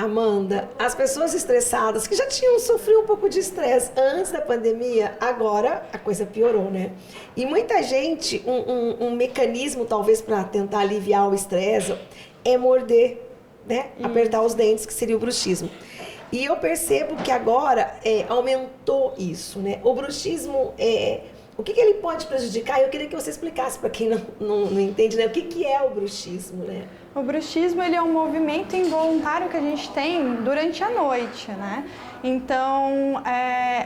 Amanda, as pessoas estressadas que já tinham sofrido um pouco de estresse antes da pandemia, agora a coisa piorou, né? E muita gente, um mecanismo talvez para tentar aliviar o estresse é morder, né? Apertar os dentes, que seria o bruxismo. E eu percebo que agora aumentou isso, né? O bruxismo, o que ele pode prejudicar? Eu queria que você explicasse para quem não entende, né? O que é o bruxismo, né? O bruxismo, ele é um movimento involuntário que a gente tem durante a noite, né? Então,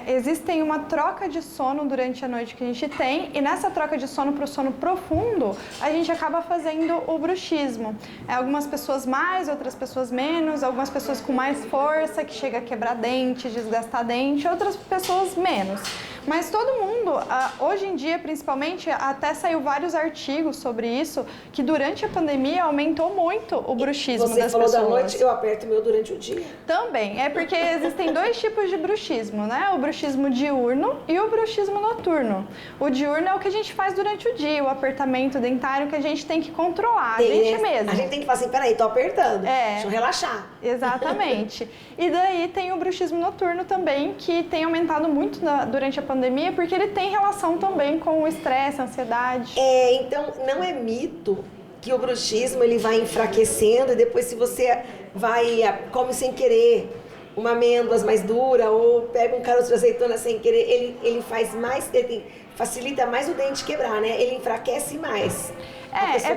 existem uma troca de sono durante a noite que a gente tem, e nessa troca de sono para o sono profundo, a gente acaba fazendo o bruxismo. Algumas pessoas mais, outras pessoas menos, algumas pessoas com mais força, que chega a quebrar dente, desgastar dente, outras pessoas menos. Mas todo mundo, hoje em dia principalmente, até saiu vários artigos sobre isso, que durante a pandemia aumentou muito o bruxismo das pessoas. Você falou da noite, eu aperto o meu durante o dia. Também, porque existem dois tipos de bruxismo, né? O bruxismo diurno e o bruxismo noturno. O diurno é o que a gente faz durante o dia, o apertamento dentário que a gente tem que controlar, a gente mesmo. A gente tem que falar assim, peraí, tô apertando, deixa eu relaxar. Exatamente. E daí tem o bruxismo noturno também, que tem aumentado muito durante a pandemia, porque ele tem relação também com o estresse, a ansiedade. Então não é mito que o bruxismo ele vai enfraquecendo e depois se você come sem querer uma amêndoas mais dura ou pega um caroço de azeitona sem querer, ele faz mais, facilita mais o dente quebrar, né? Ele enfraquece mais.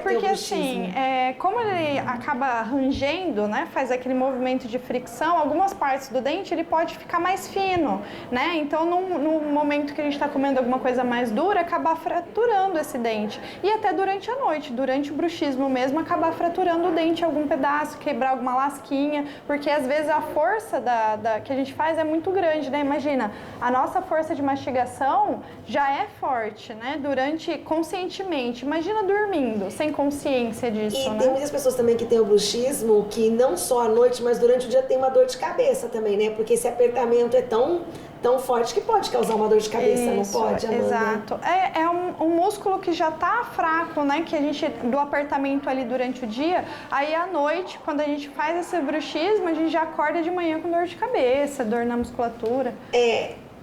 Porque assim, como ele acaba rangendo, né, faz aquele movimento de fricção, algumas partes do dente ele pode ficar mais fino, né? Então, no momento que a gente está comendo alguma coisa mais dura, acabar fraturando esse dente. E até durante a noite, durante o bruxismo mesmo, acabar fraturando o dente em algum pedaço, quebrar alguma lasquinha, porque às vezes a força que a gente faz é muito grande, né? Imagina, a nossa força de mastigação já é forte, né? Conscientemente. Imagina dormindo, sem consciência disso, e né? tem muitas pessoas também que têm o bruxismo, que não só à noite, mas durante o dia tem uma dor de cabeça também, né? Porque esse apertamento é tão forte que pode causar uma dor de cabeça, isso, não pode, Amanda? Exato. É um músculo que já tá fraco, né? Que a gente, do apertamento ali durante o dia, aí à noite, quando a gente faz esse bruxismo, a gente já acorda de manhã com dor de cabeça, dor na musculatura.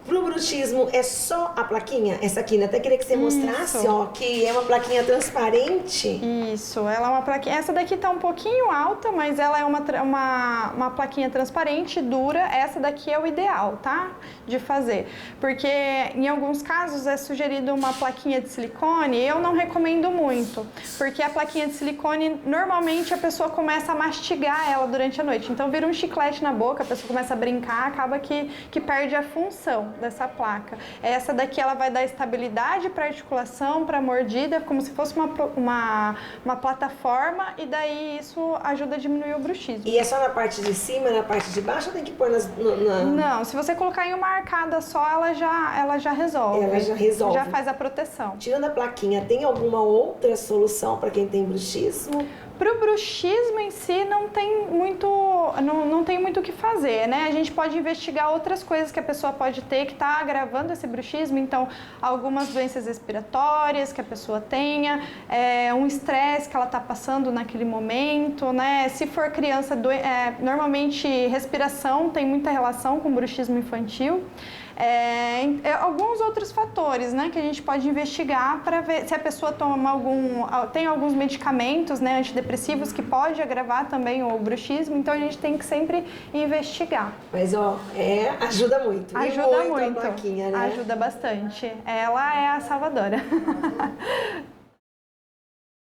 Pro bruxismo é só a plaquinha? Essa aqui, né? Até queria que você mostrasse, ó, que é uma plaquinha transparente. Isso, ela é uma plaquinha. Essa daqui tá um pouquinho alta, mas ela é uma plaquinha transparente, dura. Essa daqui é o ideal, tá? De fazer. Porque em alguns casos é sugerido uma plaquinha de silicone, eu não recomendo muito. Porque a plaquinha de silicone, normalmente a pessoa começa a mastigar ela durante a noite. Então vira um chiclete na boca, a pessoa começa a brincar, acaba que perde a função dessa placa. Essa daqui ela vai dar estabilidade para articulação, para mordida, como se fosse uma plataforma, e daí isso ajuda a diminuir o bruxismo. E é só na parte de cima, na parte de baixo, ou tem que pôr Não, se você colocar em uma arcada só, ela já resolve. Ela já resolve. Já faz a proteção. Tirando a plaquinha, tem alguma outra solução para quem tem bruxismo? Para o bruxismo em si não tem muito o que fazer, né? A gente pode investigar outras coisas que a pessoa pode ter que está agravando esse bruxismo, então algumas doenças respiratórias que a pessoa tenha, um estresse que ela está passando naquele momento, né? Se for criança, normalmente respiração tem muita relação com bruxismo infantil. Alguns outros fatores, né, que a gente pode investigar para ver se a pessoa tem alguns medicamentos, né, antidepressivos que pode agravar também o bruxismo, então a gente tem que sempre investigar. Mas ajuda muito. Ajuda muito. A plaquinha, né? Ajuda bastante. Ela é a salvadora.